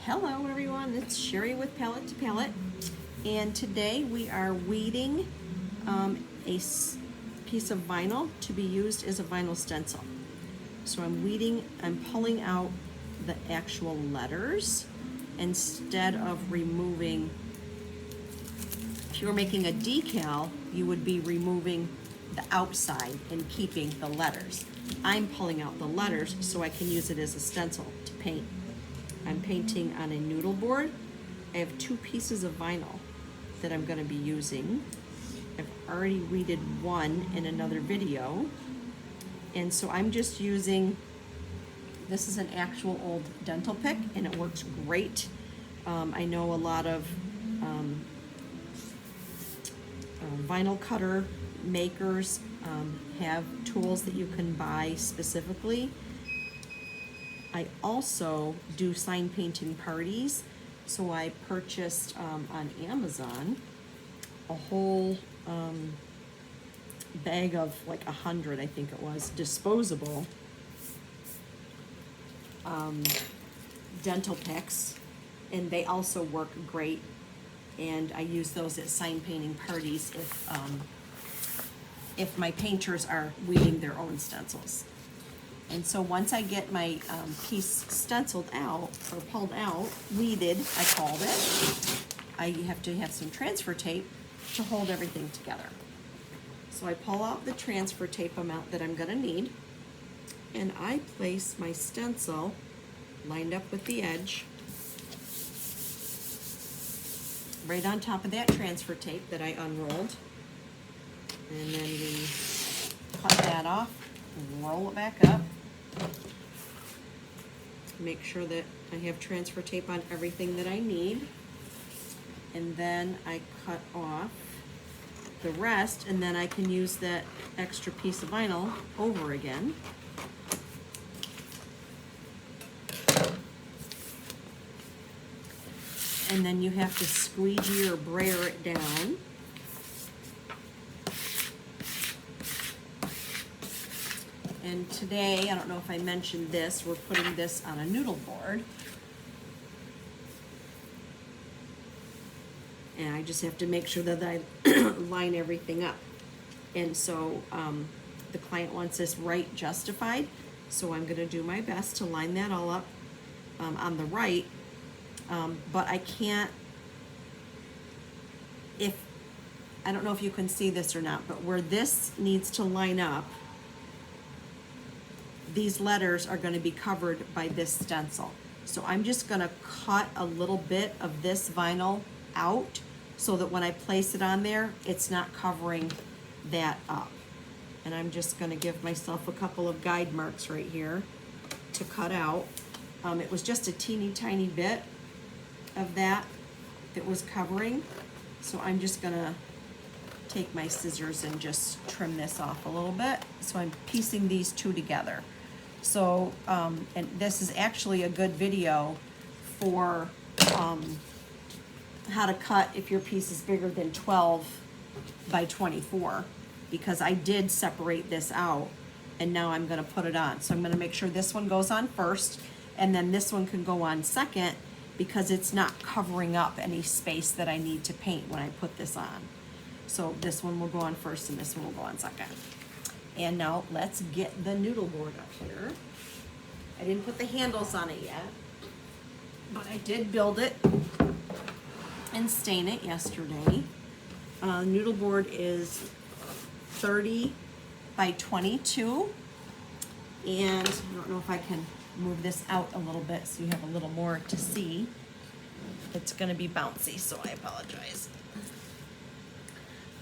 Hello everyone, it's Sherry with Palette to Palette, and today we are weeding piece of vinyl to be used as a vinyl stencil. So I'm pulling out the actual letters instead of removing. If you were making a decal, you would be removing the outside and keeping the letters. I'm pulling out the letters so I can use it as a stencil to paint. I'm painting on a noodle board. I have 2 pieces of vinyl that I'm going to be using. I've already weeded one in another video. And so I'm just using, this is an actual old dental pick and it works great. I know a lot of vinyl cutter makers have tools that you can buy specifically. I also do sign painting parties, so I purchased on Amazon a whole bag of like 100, I think it was, disposable dental picks, and they also work great, and I use those at sign painting parties if my painters are weeding their own stencils. And so once I get my piece stenciled out, or pulled out, weeded, I called it, I have to have some transfer tape to hold everything together. So I pull out the transfer tape amount that I'm gonna need, and I place my stencil lined up with the edge right on top of that transfer tape that I unrolled. And then we cut that off, roll it back up. Make sure that I have transfer tape on everything that I need. And then I cut off the rest, and then I can use that extra piece of vinyl over again. And then you have to squeegee or brayer it down. And today, I don't know if I mentioned this, we're putting this on a noodle board. And I just have to make sure that I line everything up. And so the client wants this right justified, so I'm gonna do my best to line that all up on the right. But I can't, I don't know if you can see this or not, but where this needs to line up, these letters are going to be covered by this stencil. So I'm just going to cut a little bit of this vinyl out so that when I place it on there, it's not covering that up. And I'm just going to give myself a couple of guide marks right here to cut out. It was just a teeny tiny bit of that was covering. So I'm just going to take my scissors and just trim this off a little bit. So I'm piecing these 2 together. So, and this is actually a good video for how to cut if your piece is bigger than 12 by 24, because I did separate this out and now I'm gonna put it on. So I'm gonna make sure this one goes on first and then this one can go on second, because it's not covering up any space that I need to paint when I put this on. So this one will go on first and this one will go on second. And now let's get the noodle board up here. I didn't put the handles on it yet, but I did build it and stain it yesterday. Noodle board is 30 by 22. And I don't know if I can move this out a little bit so you have a little more to see. It's gonna be bouncy, so I apologize.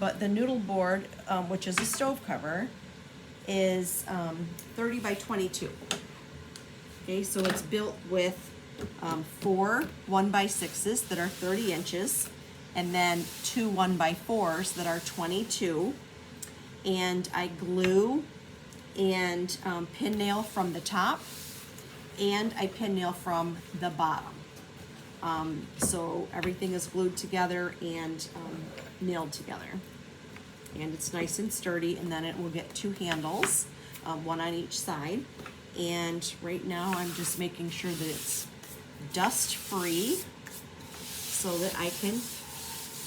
But the noodle board, which is a stove cover, is 30 by 22. Okay, so it's built with 4 1x6s that are 30 inches, and then 2 1x4s that are 22. And I glue and pin nail from the top, and I pin nail from the bottom. So everything is glued together and nailed together. And it's nice and sturdy, and then it will get 2 handles, one on each side. And right now I'm just making sure that it's dust free so that I can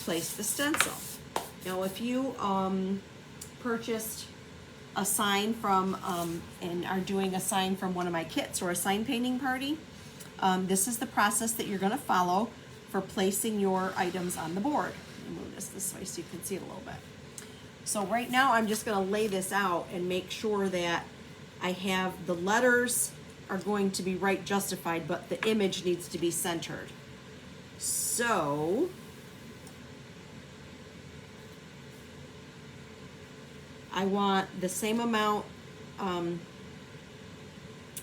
place the stencil. Now if you purchased a sign from and are doing a sign from one of my kits or a sign painting party, this is the process that you're going to follow for placing your items on the board. Let me move this way so you can see it a little bit. So right now I'm just going to lay this out and make sure that I have the letters are going to be right justified, but the image needs to be centered. So I want the same amount on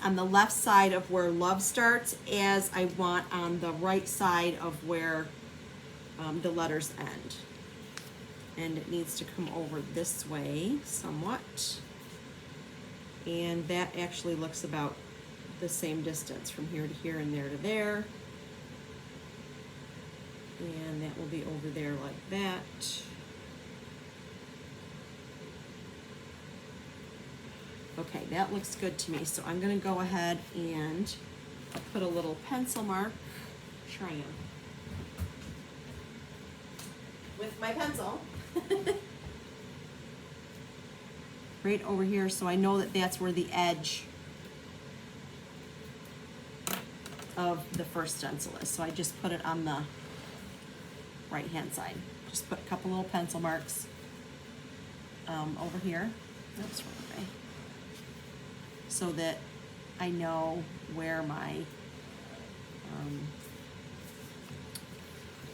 the left side of where love starts as I want on the right side of where the letters end. And it needs to come over this way somewhat. And that actually looks about the same distance from here to here and there to there. And that will be over there like that. Okay, that looks good to me. So I'm going to go ahead and put a little pencil mark. Try it with my pencil. Right over here, so I know that that's where the edge of the first stencil is. So I just put it on the right hand side. Just put a couple little pencil marks over here. That's right. So that I know where my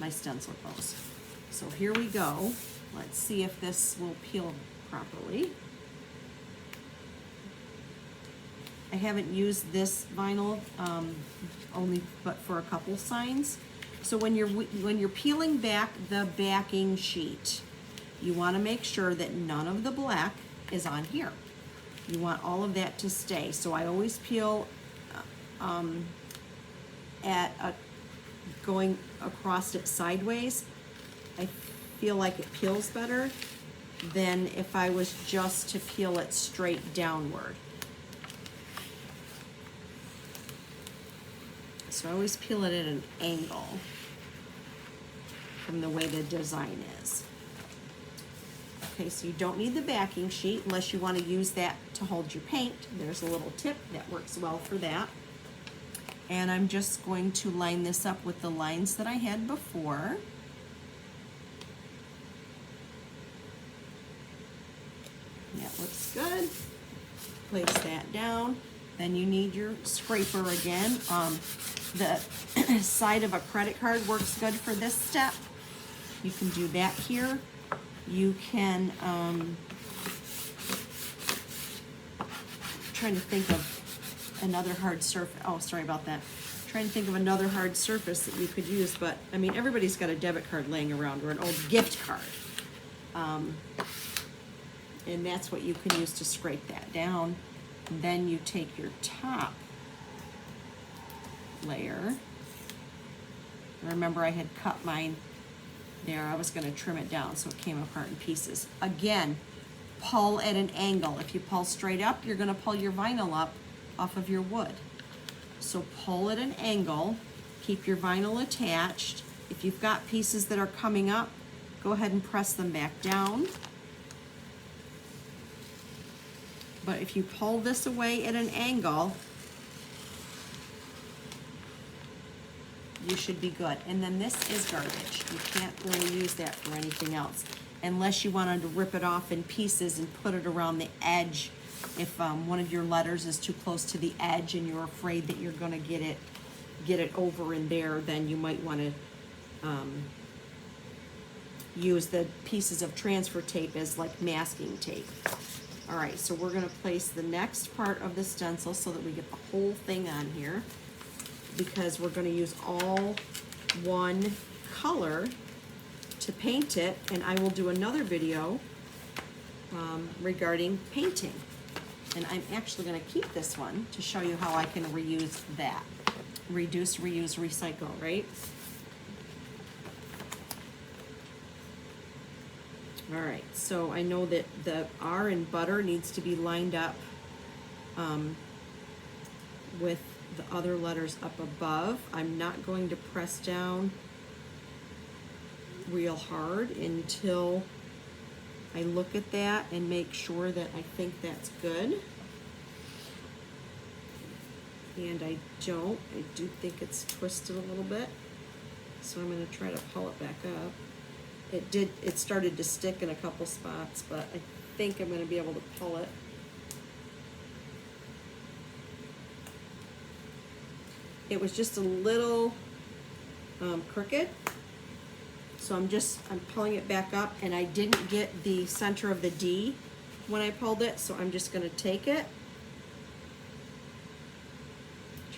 my stencil goes. So here we go. Let's see if this will peel properly. I haven't used this vinyl only but for a couple signs. So when you're peeling back the backing sheet, you want to make sure that none of the black is on here. You want all of that to stay. So I always peel going across it sideways. I feel like it peels better than if I was just to peel it straight downward. So I always peel it at an angle from the way the design is. Okay, so you don't need the backing sheet unless you want to use that to hold your paint. There's a little tip that works well for that. And I'm just going to line this up with the lines that I had before. That looks good. Place that down. Then you need your scraper again. The side of a credit card works good for this step. You can do that here. You can, trying to think of another hard surface. Oh, sorry about that. Trying to think of another hard surface that you could use, but I mean, everybody's got a debit card laying around or an old gift card. And that's what you can use to scrape that down. And then you take your top layer. Remember, I had cut mine there. I was going to trim it down so it came apart in pieces. Again, pull at an angle. If you pull straight up, you're going to pull your vinyl up off of your wood. So pull at an angle, keep your vinyl attached. If you've got pieces that are coming up, go ahead and press them back down. But if you pull this away at an angle, you should be good. And then this is garbage. You can't really use that for anything else unless you wanted to rip it off in pieces and put it around the edge. If one of your letters is too close to the edge and you're afraid that you're going to get it over in there, then you might want to use the pieces of transfer tape as like masking tape. All right, so we're going to place the next part of the stencil so that we get the whole thing on here, because we're going to use all one color to paint it, and I will do another video regarding painting. And I'm actually going to keep this one to show you how I can reuse that. Reduce, reuse, recycle, right? All right, so I know that the R in butter needs to be lined up with the other letters up above. I'm not going to press down real hard until I look at that and make sure that I think that's good. And I don't. I do think it's twisted a little bit. So I'm going to try to pull it back up. It started to stick in a couple spots, but I think I'm going to be able to pull it. It was just a little crooked. So I'm pulling it back up, and I didn't get the center of the D when I pulled it, so I'm just going to take it,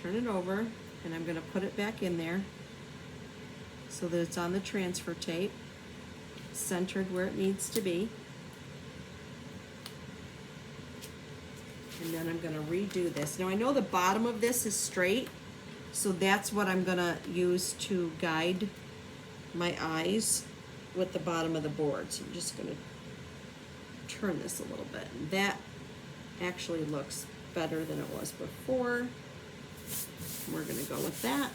turn it over, and I'm going to put it back in there so that it's on the transfer tape, centered where it needs to be. And then I'm going to redo this. Now I know the bottom of this is straight, so that's what I'm going to use to guide my eyes with the bottom of the board. So I'm just going to turn this a little bit. And that actually looks better than it was before. We're going to go with that.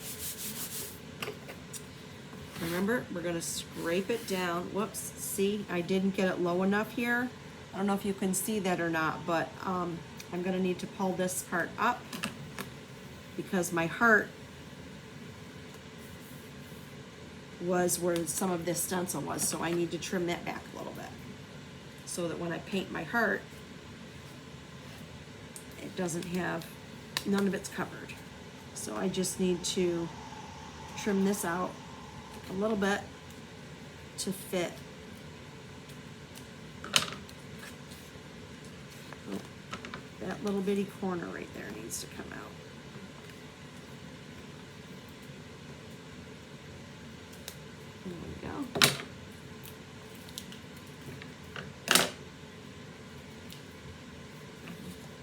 Remember, we're going to scrape it down. Whoops, see, I didn't get it low enough here. I don't know if you can see that or not, but I'm going to need to pull this part up because my heart was where some of this stencil was, so I need to trim that back a little bit so that when I paint my heart, it doesn't have, none of it's covered. So I just need to trim this out a little bit to fit. Oh, that little bitty corner right there needs to come out. There we go.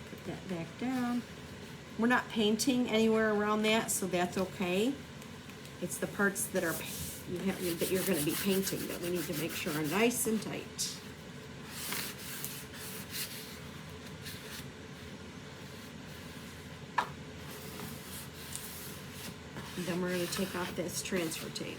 Put that back down. We're not painting anywhere around that, so that's okay. It's the parts that are that you're going to be painting that we need to make sure are nice and tight. And then we're going to take off this transfer tape.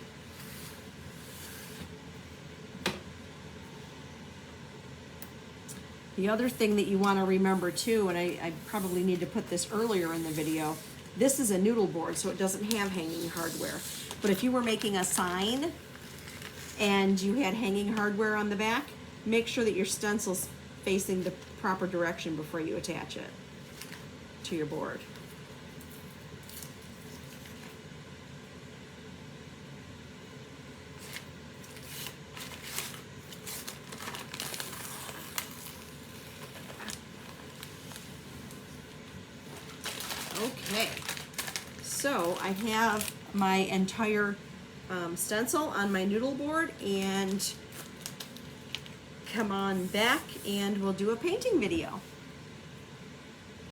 The other thing that you want to remember too, and I probably need to put this earlier in the video, this is a noodle board, so it doesn't have hanging hardware. But if you were making a sign and you had hanging hardware on the back, make sure that your stencil's facing the proper direction before you attach it to your board. Okay, so I have my entire stencil on my noodle board, and come on back and we'll do a painting video.